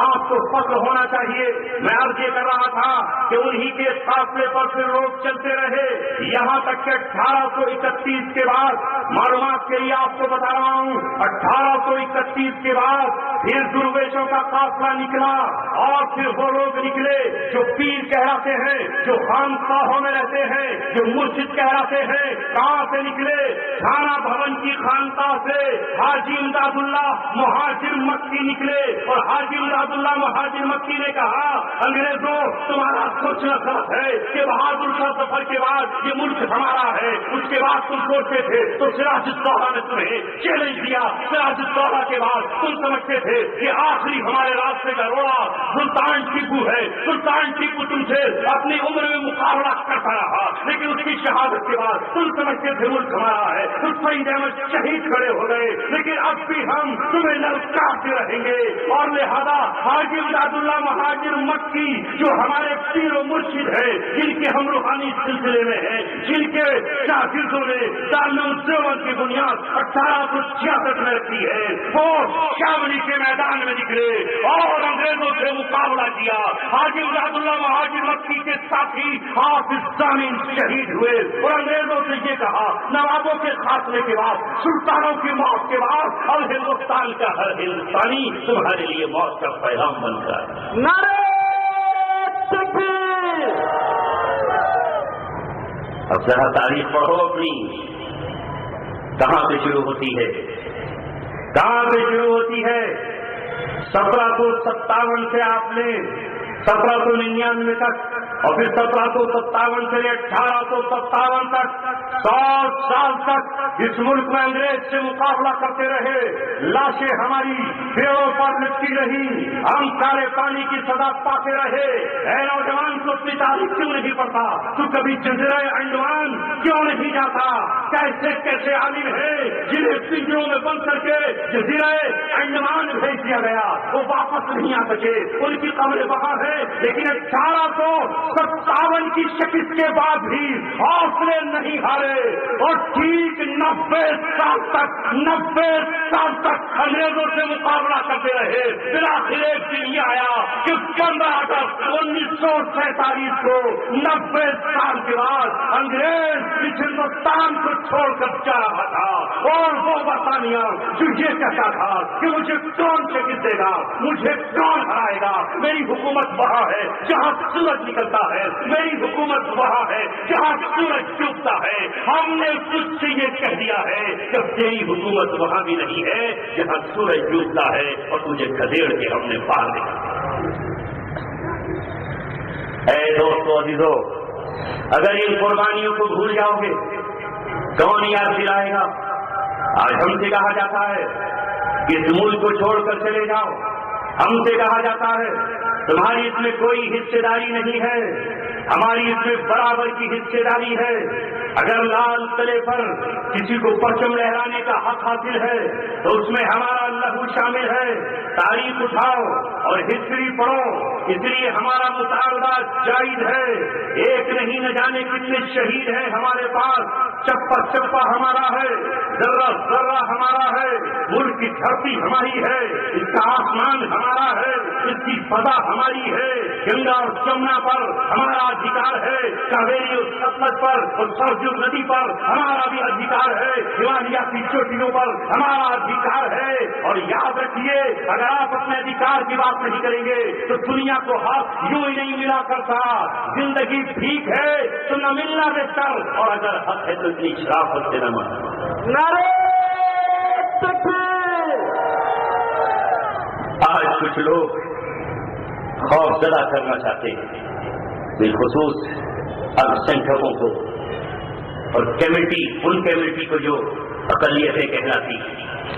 آپ کو فخر ہونا چاہیے. میں عرض یہ کر رہا تھا کہ انہی کے فاصلے پر پھر لوگ چلتے رہے یہاں تک کہ 1831 کے بعد, معلومات کے لیے آپ کو بتا رہا ہوں, 1831 کے بعد پھر درویشوں کا قافلہ نکلا اور پھر وہ لوگ نکلے جو پیر کہلاتے ہیں, جو خانقاہوں میں رہتے ہیں, جو مرشد کہلاتے ہیں. کہاں سے نکلے؟ تھانہ بھون کی خانقاہ سے حاجی امداد اللہ مہاجر مکی نکلے. اور حاجی امداد اللہ مہاجر مکی نے کہا انگریزوں تمہارا سوچنا غلط ہے کہ بہادر شاہ سفر کے بعد یہ ملک ہمارا ہے. اس کے بعد تم سوچتے تھے تو سراج الدولہ نے تمہیں چیلنج دیا. سراج الدولہ کے بعد تم سمجھتے تھے کہ آخری ہمارے راستے کا روڑا سلطان ٹیپو ہے. سلطان ٹیپو تم سے اپنی عمر میں مقابلہ کرتا رہا, لیکن اس کی شہادت کے بعد تم سمجھتے تھے ملک ہمارا ہے. اس سعید احمد شہید کھڑے ہو گئے, لیکن اب بھی ہم تمہیں للکارتے رہیں گے. اور لہذا حاجی امداد اللہ مہاجر مکی جو ہمارے پیر و مرشد ہے, جن کے ہم روحانی سلسلے میں ہیں, جن کے شاگردوں نے دارالعلوم دیوبند کی بنیاد 1866 میں رکھی ہے, وہ شاملی کے میدان میں نکلے اور انگریزوں سے مقابلہ کیا. حاجی امداد اللہ مہاجر مکی کے ساتھی حافظ زامن شہید ہوئے اور انگریزوں سے یہ کہا نوابوں کے خاتمے کے بعد, سلطانوں کی موت کے بعد اب ہندوستان کا ہر ہندوستانی تمہارے لیے موت کا پیغام بن کر آئے. نعرہ تکبیر. اب ذرا تاریخ پڑھو اپنی, کہاں سے شروع ہوتی ہے, کہاں سے شروع ہوتی ہے. 1757 سے آپ نے 1799 تک اور پھر 1757 سے 1857 تک 100 سال تک اس ملک میں انگریز سے مقابلہ کرتے رہے. لاشیں ہماری پیڑوں پر لٹکی رہی, ہم کالے پانی کی سزا پاتے رہے. اے نوجوان تو اپنی تاریخ کیوں نہیں پڑھتا؟ تو کبھی جزیرہ انڈمان کیوں نہیں جاتا؟ کیسے کیسے عالم ہیں جنہیں پنجروں میں بند کر کے جزیرہ انڈمان بھیج دیا گیا, وہ واپس نہیں آ سکے. ان کی قبریں وہاں ہے, لیکن 1857 کی شکست کے بعد بھی حوصلے نہیں ہارے اور ٹھیک 90 سال تک انگریزوں سے مقابلہ کرتے رہے. بالآخر ایک دن یہ آیا کہ 15 اگست 1947 کو 90 سال کے بعد انگریز اس ہندوستان کو چھوڑ کر جا رہا تھا, اور وہ برطانیہ جو یہ کہتا تھا کہ مجھے کون شکست دے گا, مجھے کون ہرائے گا, میری حکومت وہاں ہے جہاں سورج نکلتا ہے, میری حکومت وہاں ہے جہاں سورج ڈوبتا ہے. ہم نے تجھ سے یہ کہہ دیا ہے کہ تیری حکومت وہاں بھی نہیں ہے جہاں سورج ڈوبتا ہے, اور تجھے کھدیڑ کے ہم نے پار دیا. اے دوستو عزیزو, اگر ان قربانیوں کو بھول جاؤ گے کون یاد دلائے گا؟ آج ہم سے کہا جاتا ہے کہ اس ملک کو چھوڑ کر چلے جاؤ. ہم سے کہا جاتا ہے تمہاری اس میں کوئی حصے داری نہیں ہے, ہماری اس میں برابر کی حصے داری ہے. اگر لال قلعے پر کسی کو پرچم لہرانے کا حق حاصل ہے تو اس میں ہمارا لہو شامل ہے. تاریخ اٹھاؤ اور ہسٹری پڑھو, اس لیے ہمارا مطالبہ جائز ہے. ایک نہیں نہ جانے کتنے شہید ہیں ہمارے پاس, چپا چپا ہمارا ہے، ذرہ ذرہ ہمارا ہے، ملک کی دھرتی ہماری ہے، اس کا آسمان ہمارا ہے، اس کی فضا ہماری ہے، گنگا اور جمنا پر ہمارا ادھیکار ہے، کاویری اور ستلج پر اور سرجو ندی پر ہمارا بھی ادھیکار ہے، ہمالیہ کی چوٹیوں پر ہمارا ادھیکار ہے۔ اور یاد رکھیے، اگر آپ اپنے ادھیکار کی بات نہیں کریں گے تو دنیا کو ہاتھ یوں ہی نہیں ملا کرتا۔ زندگی ٹھیک ہے تو نہ ملنا بہتر، اور اگر حق ہے تو اتنی شرافت سے نہ ماننا۔ نعرہ تکبیر! آج کچھ لوگ خوف زدہ کرنا چاہتے ہیں، بالخصوص الپسنکھیکوں کو اور کمیٹی، ان کمیٹی کو جو اقلیتیں کہلاتی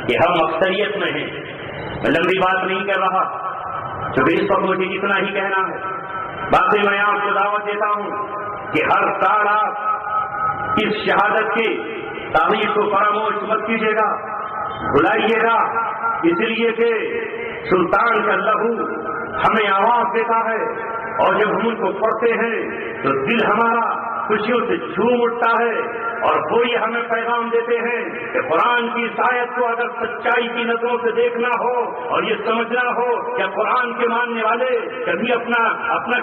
کہ ہم اکثریت میں ہیں۔ میں لمبی بات نہیں کر رہا، چونکہ اس وقت مجھے اتنا ہی کہنا ہے۔ باقی میں آپ کو دعوت دیتا ہوں کہ ہر سال آپ اس شہادت کی تاریخ کو فراموش مت کیجیے گا، بھلائیے گا، اس لیے کہ سلطان کا لہو ہمیں آواز دیتا ہے، اور جب ہم ان کو پڑھتے ہیں تو دل ہمارا خوشیوں سے جھوم اٹھتا ہے، اور وہ یہ ہمیں پیغام دیتے ہیں کہ قرآن کی اس آیت کو اگر سچائی کی نظروں سے دیکھنا ہو اور یہ سمجھنا ہو کہ قرآن کے ماننے والے کبھی اپنا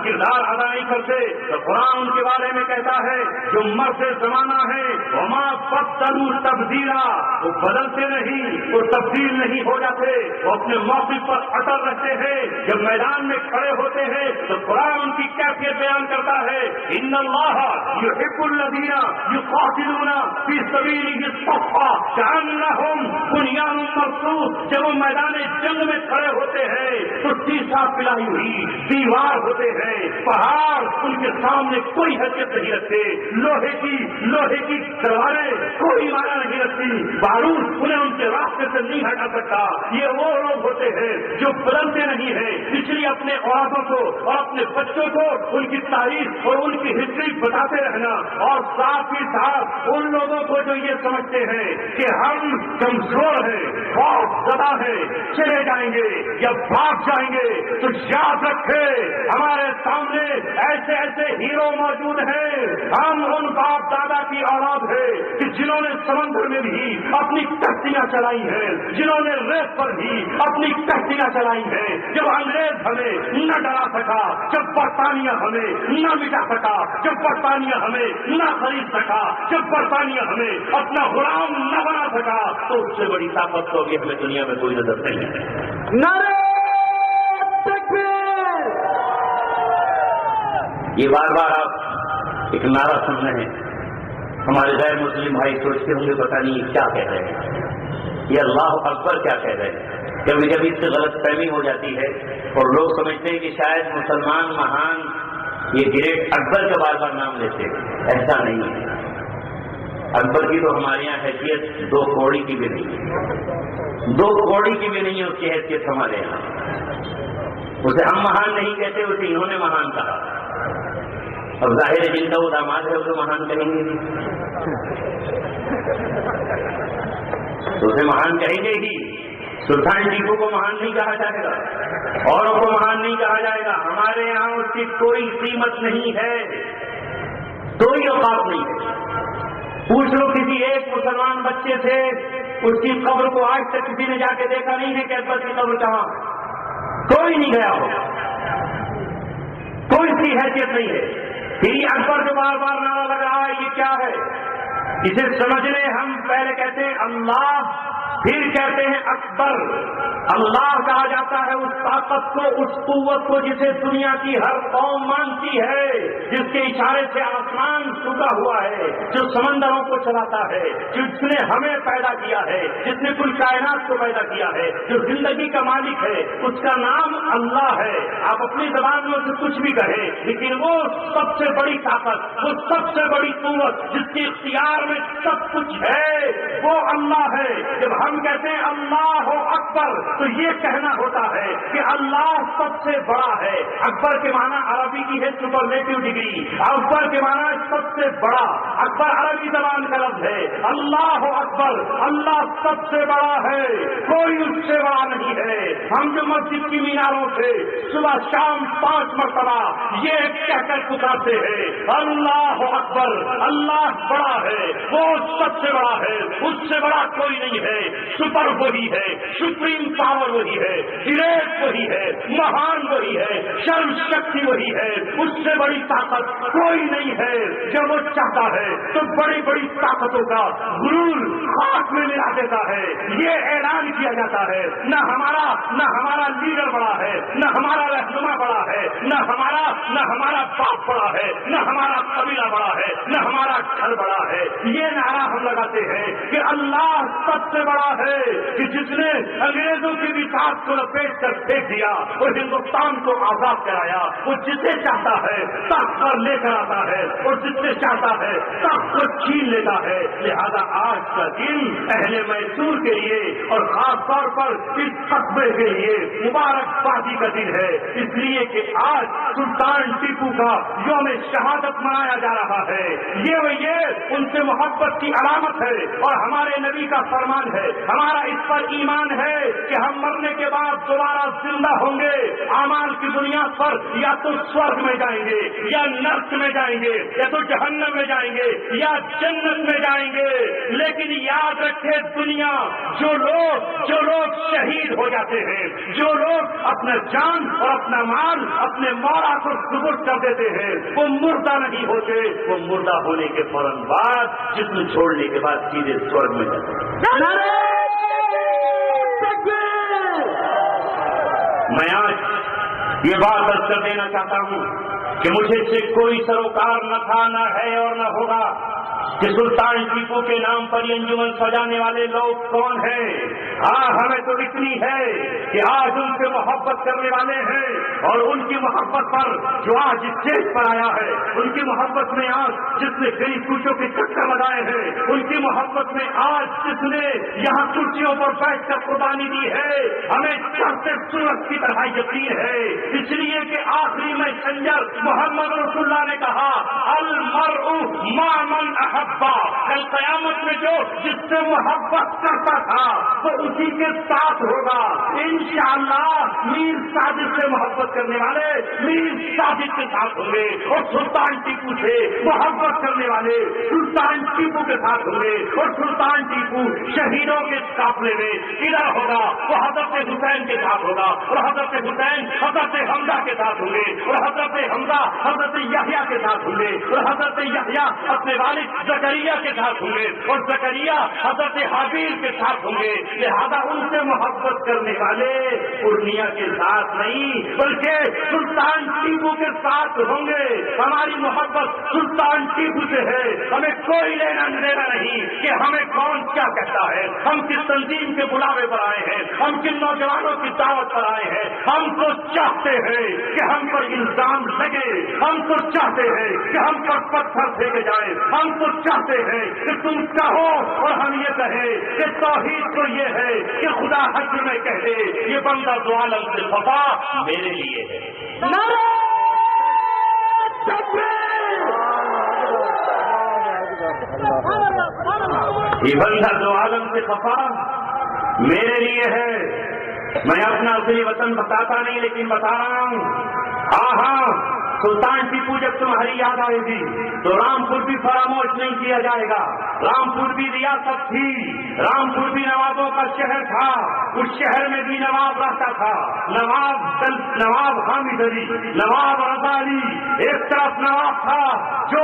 کردار ادا نہیں کرتے، تو قرآن ان کے بارے میں کہتا ہے جو مرد زمانہ ہے وما بدلوا تبدیلا، وہ بدلتے نہیں، وہ تبدیل نہیں ہو جاتے، وہ اپنے موقف پر اٹل رہتے ہیں۔ جب میدان میں کھڑے ہوتے ہیں تو قرآن ان کی کیفیت بیان کرتا ہے، ان اللہ یحب الذین یقاتلون فی سبیلہ صفا کأنہم بنیان مرصوص۔ جب وہ میدان جنگ میں کھڑے ہوتے ہیں تو سیسا پلائی ہوئی دیوار ہوتے ہیں، پہاڑ ان کے سامنے کوئی حیثیت نہیں رکھتے، لوہے کی تلواریں کوئی معنی نہیں رکھتی، بارود انہیں ان کے راستے سے نہیں ہٹا سکتا۔ یہ وہ لوگ ہوتے ہیں جو بدلتے نہیں ہیں، اس لیے اپنے اولادوں کو اور اپنے بچوں کو ان کی تاریخ اور ان کی ہسٹری بتاتے رہنا، اور ساتھ ہی ساتھ ان لوگوں کو جو یہ سمجھتے ہیں کہ ہم کمزور ہیں، خوف زدہ ہیں، چلے جائیں گے یا بھاگ جائیں گے، تو یاد رکھے ہمارے سامنے ایسے ایسے ہیرو موجود ہیں۔ ہم ان باپ دادا کی اولاد ہے کہ جنہوں نے سمندر میں بھی اپنی کشتیاں چلائی ہیں، جنہوں نے ریت پر بھی اپنی کشتیاں چلائی ہیں۔ جب انگریز ہمیں نہ ڈرا سکا، جب برطانیہ ہمیں نہ مٹا سکا، جب برطانیہ ہمیں نہ خرید سکا، جب برطانیہ ہمیں اپنا غلام نہ بنا سکا، تو اس سے بڑی طاقت تو ابھی ہمیں دنیا میں کوئی نظر نہیں ہے۔ نعرہ تکبیر! یہ بار بار آپ ایک نعرہ سن رہے ہیں، ہمارے غیر مسلم بھائی سوچتے ہوں گے پتہ نہیں یہ کیا کہہ رہے ہیں، یہ اللہ اکبر کیا کہہ رہے ہیں۔ کبھی کبھی اس سے غلط فہمی ہو جاتی ہے اور لوگ سمجھتے ہیں کہ شاید مسلمان مہان یہ گریٹ اکبر کا بار بار نام لیتے ہیں، ایسا نہیں ہے۔ اکبر کی تو ہمارے یہاں حیثیت 2 کوڑی کی بھی نہیں ہے، 2 کوڑی کی بھی نہیں ہے اس کی حیثیت ہمارے یہاں۔ اسے ہم مہان نہیں کہتے، اسے انہوں نے مہان کہا، اور ظاہر ہے جن کا وہ داماد ہے اسے مہان کہیں گے، تو اسے مہان کہیں گے ہی۔ سلطان ٹیپو کو مہان نہیں کہا جائے گا، اوروں کو مہان نہیں کہا جائے گا، ہمارے یہاں اس کی کوئی قیمت نہیں ہے، کوئی اوقات نہیں ہے۔ پوچھ لو کسی ایک مسلمان بچے سے، اس کی قبر کو آج تک کسی نے جا کے دیکھا نہیں ہے کہ اکبر کی قبر کہاں، کوئی نہیں گیا ہو، کوئی اس کی حیثیت نہیں ہے۔ پھر یہ اکبر جو بار بار نعرہ لگ رہا ہے یہ کیا ہے؟ اسے سمجھنے ہم پہلے کہتے ہیں اللہ، پھر کہتے ہیں اکبر۔ اللہ کہا جاتا ہے اس طاقت کو، اس قوت کو جسے دنیا کی ہر قوم مانتی ہے، جس کے اشارے سے آسمان جھکا ہوا ہے، جو سمندروں کو چلاتا ہے، جس نے ہمیں پیدا کیا ہے، جس نے کل کائنات کو پیدا کیا ہے، جو زندگی کا مالک ہے، اس کا نام اللہ ہے۔ آپ اپنی زبان میں اسے کچھ بھی کہیں، لیکن وہ سب سے بڑی طاقت، وہ سب سے بڑی قوت جس کے اختیار میں سب کچھ ہے، وہ اللہ ہے۔ جب ہم کہتے ہیں اللہ اکبر تو یہ کہنا ہوتا ہے کہ اللہ سب سے بڑا ہے۔ اکبر کے معنی عربی کی ہے سپرلیٹو ڈگری، اکبر کے معنی سب سے بڑا، اکبر عربی زبان کا لفظ ہے۔ اللہ اکبر، اللہ سب سے بڑا ہے، کوئی اس سے بڑا نہیں ہے، ہم جو مسجد کی میناروں سے صبح شام 5 مرتبہ یہ کہہ کر پکارتے ہیں اللہ اکبر، اللہ بڑا ہے، وہ سب سے بڑا ہے، اس سے بڑا کوئی نہیں ہے، سپر وہی ہے، سپریم پاور وہی ہے، گریٹ وہی ہے، مہان وہی ہے، شرم شکتی وہی ہے، اس سے بڑی طاقت کوئی نہیں ہے۔ جب وہ چاہتا ہے تو بڑی بڑی طاقتوں کا غرور خاک میں ملا دیتا ہے۔ یہ اعلان کیا جاتا ہے نہ ہمارا لیڈر بڑا ہے، نہ ہمارا رہنما بڑا ہے، نہ ہمارا باپ بڑا ہے، نہ ہمارا قبیلہ بڑا ہے، نہ ہمارا گھر بڑا ہے۔ یہ نعرہ ہم لگاتے ہیں کہ اللہ سب سے بڑا ہے، کہ جس نے انگریزوں کی بساط کو لپیٹ کر پھینک دیا اور ہندوستان کو آزاد کرایا، وہ جسے چاہتا ہے تخت پر لے کر آتا ہے اور جس سے چاہتا ہے تخت کو چھین لیتا ہے۔ لہذا آج کا دن اہل میسور کے لیے اور خاص طور پر اس قصبے کے لیے مبارکبادی کا دن ہے، اس لیے کہ آج سلطان ٹیپو کا یوم شہادت منایا جا رہا ہے۔ یہ ان سے محبت کی علامت ہے اور ہمارے نبی کا فرمان ہے، ہمارا اس پر ایمان ہے کہ ہم مرنے کے بعد دوبارہ زندہ ہوں گے، اعمال کی بنیاد پر یا تو سورگ میں جائیں گے یا نرک میں جائیں گے یا تو جہنم میں جائیں گے یا جنت میں جائیں گے۔ لیکن یاد رکھے دنیا، جو لوگ شہید ہو جاتے ہیں، جو لوگ اپنا جان اور اپنا مال اپنے مولا کو سپرد کر دیتے ہیں، وہ مردہ نہیں ہوتے، وہ مردہ ہونے کے فوراً بعد جسم چھوڑنے کے بعد سیدھے سورگ میں جاتے ہیں۔ میں آج یہ بات عرض کر دینا چاہتا ہوں کہ مجھے سے کوئی سروکار نہ تھا، نہ ہے اور نہ ہوگا کہ سلطان ٹیپو کے نام پر یہ انجمن سجانے والے لوگ کون ہیں۔ ہاں، ہمیں تو اتنی ہے کہ آج ان سے محبت کرنے والے ہیں اور ان کی محبت پر جو آج اسٹیج پر آیا ہے، ان کی محبت میں آج جس نے کئی کوچوں کے چکر لگائے ہیں، ان کی محبت میں آج جس نے یہاں کرسیوں پر بیٹھ کر قربانی دی ہے، ہمیں چڑھتے سورج کی طرح یقین ہے، اس لیے کہ آخری میسنجر محمد رسول اللہ نے کہا المرء مع من احبا، کل قیامت میں جو جس سے محبت کرتا تھا وہ اسی کے ساتھ ہوگا انشاءاللہ۔ میر صادق سے محبت کرنے والے میر صادق کے ساتھ ہوں گے اور سلطان ٹیپو سے محبت کرنے والے سلطان ٹیپو کے ساتھ ہوں گے اور سلطان ٹیپو شہیدوں کے قافلے میں ادھر ہوگا، وہ حضرت حسین کے ساتھ ہوگا اور حضرت حسین حضرت حمزہ کے ساتھ ہوں گے اور حضرت حمزہ حضرت یحییٰ کے ساتھ ہوں گے اور حضرت یحییٰ اپنے والد زکریا کے ساتھ ہوں گے اور زکریا حضرت حابیل کے ساتھ ہوں گے۔ لہذا ان سے محبت کرنے والے پورنیہ کے ساتھ نہیں بلکہ سلطان ٹیپو کے ساتھ ہوں گے۔ ہماری محبت سلطان ٹیپو سے ہے، ہمیں کوئی لینا دینا نہیں کہ ہمیں کون کیا کہتا ہے، ہم کس تنظیم کے بلاوے پر آئے ہیں، ہم کن نوجوانوں کی دعوت پر آئے ہیں۔ ہم تو چاہتے ہیں کہ ہم پر الزام لگے، ہم تو چاہتے ہیں کہ ہم پر پتھر پھینکے جائیں، ہم تو چاہتے ہیں کہ تم کہو اور ہم یہ کہیں کہ توحید تو یہ ہے کہ خدا حج میں کہہ دے یہ بندہ دو عالم سے خفا میرے لیے ہے۔ یہ بندہ دو عالم سے خفا میرے لیے ہے۔ میں اپنا اصلی وطن بتاتا نہیں لیکن بتا رہا ہوں۔ ہاں سلطان ٹیپو جب تمہاری یاد آئے گی تو رامپور بھی فراموش نہیں کیا جائے گا۔ رامپور بھی ریاست تھی، رامپور بھی نوابوں کا شہر تھا، اس شہر میں بھی نواب رہتا تھا، نواب حامد علی، نواب رضا علی، ایک طرف نواب تھا جو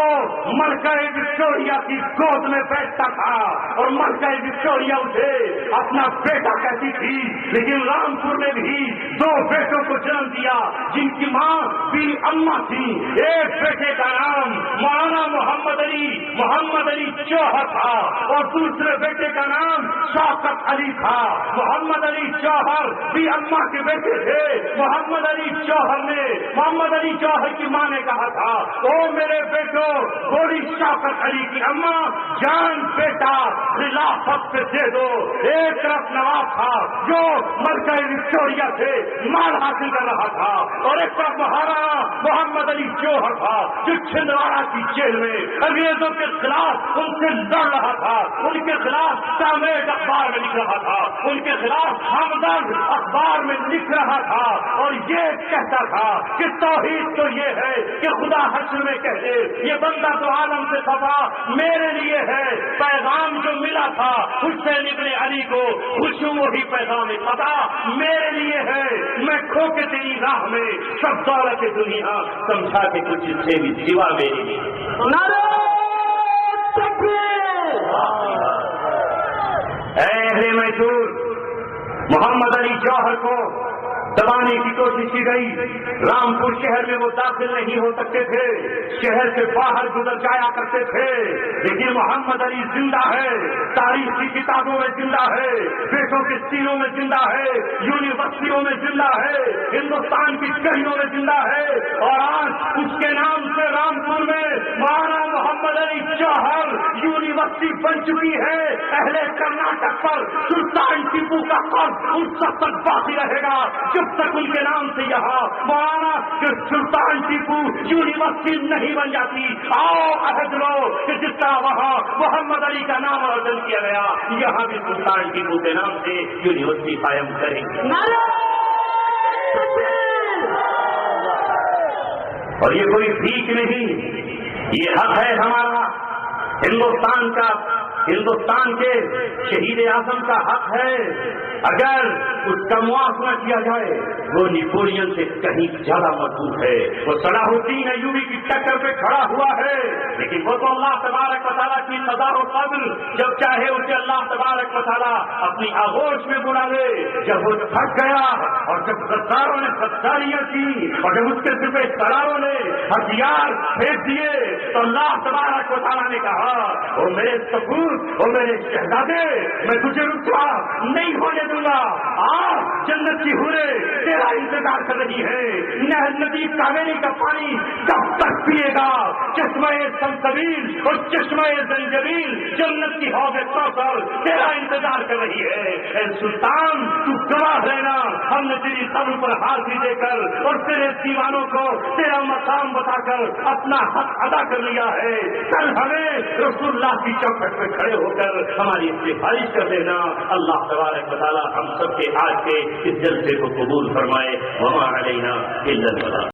ملکہ وکٹوریہ کی گود میں بیٹھتا تھا اور ملکہ وکٹوریہ اسے اپنا بیٹا کہتی تھی، لیکن رامپور نے بھی دو بیٹوں کو جنم دیا جن کی ماں بھی اماں تھی۔ ایک بیٹے کا نام مولانا محمد علی جوہر تھا اور دوسرے بیٹے کا نام شوکت علی تھا۔ محمد علی جوہر بھی اماں کے بیٹے تھے۔ محمد علی جوہر کی ماں نے کہا تھا او میرے بیٹو بوڑھی شوکت علی کی اماں جان بیٹا خلافت پہ دے دو۔ ایک طرف نواب تھا جو ملکہ وکٹوریہ بھیا سے مال حاصل کر رہا تھا، اور ایک طرف مہارانا محمد علی جوہر تھا جو چھندواڑہ کی جیل میں انگریزوں کے خلاف ان سے لڑ رہا تھا، ان کے خلاف سامعید اخبار میں لکھ رہا تھا، ان کے خلاف ہمدرد اخبار میں لکھ رہا تھا، اور یہ کہتا تھا کہ توحید تو یہ ہے کہ خدا حشر میں کہہ دے یہ بندہ تو عالم سے خفا میرے لیے ہے، پیغام جو ملا تھا حسین ابن علی کو خوشو وہی پیغام خدا میرے لیے ہے، میں کھو کے تیری راہ میں سب دولت دنیا سمجھا کے کچھ سے بھی سوا میرے لیے۔ نعرہ تکبیر! اے اہل میسور، محمد علی جوہر کو دبانے کی کوشش کی گئی، رامپور شہر میں وہ داخل نہیں ہو سکتے تھے، شہر سے باہر گزر جایا کرتے تھے، لیکن محمد علی زندہ ہے، تاریخ کی کتابوں میں زندہ ہے، بیٹوں کے سینوں میں زندہ ہے، یونیورسٹیوں میں زندہ ہے، ہندوستان کی گلیوں میں زندہ ہے، اور آج اس کے نام سے رامپور میں مولانا محمد علی جوہر یونیورسٹی بن چکی ہے۔ اہل کرناٹک پر سلطان ٹیپو کا قرض اس وقت تک باقی رہے گا جب تک ان کے نام سے یہاں مولانا کہ سلطان ٹیپو یونیورسٹی نہیں بن جاتی۔ آؤ عہد لو کہ جس طرح وہاں محمد علی کا نام روشن کیا گیا، یہاں بھی سلطان ٹیپو کے نام سے یونیورسٹی قائم کریں گے۔ نعرہ تکبیر! اور یہ کوئی بھیک نہیں، یہ حق ہے ہمارا، ہندوستان کا، ہندوستان کے شہید اعظم کا حق ہے۔ اگر اس کا موازنہ کیا جائے وہ نیپولین سے کہیں زیادہ مضبوط ہے، وہ صلاح الدین ایوبی کی ٹکر پہ کھڑا ہوا ہے، لیکن وہ تو اللہ تبارک و تعالیٰ کی قضا و قدر، جب چاہے اسے اللہ تبارک و تعالیٰ اپنی آغوش میں بلا لے۔ جب وہ تھک گیا اور جب غداروں نے غداریاں کی اور جب اس کے سپہ سالاروں نے ہتھیار پھینک دیے تو اللہ تبارک و تعالیٰ نے کہا وہ میرے سپوت، وہ میرے شہزادے، میں تجھے رسوا نہیں ہونے دوں گا، جنت کی حوریں تیرا انتظار کر رہی ہے، نہر ندی کاویری کا پانی کب تک پیے گا، چشمہ سلسبیل اور چشمہ زنجبیل جنت کی حوض کوثر تیرا انتظار کر رہی ہے۔ اے سلطان تو گواہ رہنا، ہم نے تیری قبر پر حاضری دے کر اور تیرے دیوانوں کو تیرا مقام بتا کر اپنا حق ادا کر لیا ہے، کل ہمیں رسول اللہ کی چوکھٹ پہ کھڑے ہو کر ہماری سفارش کر دینا۔ اللہ تبارک و تعالیٰ ہم سب کے آج کے اس جلسے کو قبول فرمائے۔ وما علینا الا البلاغ۔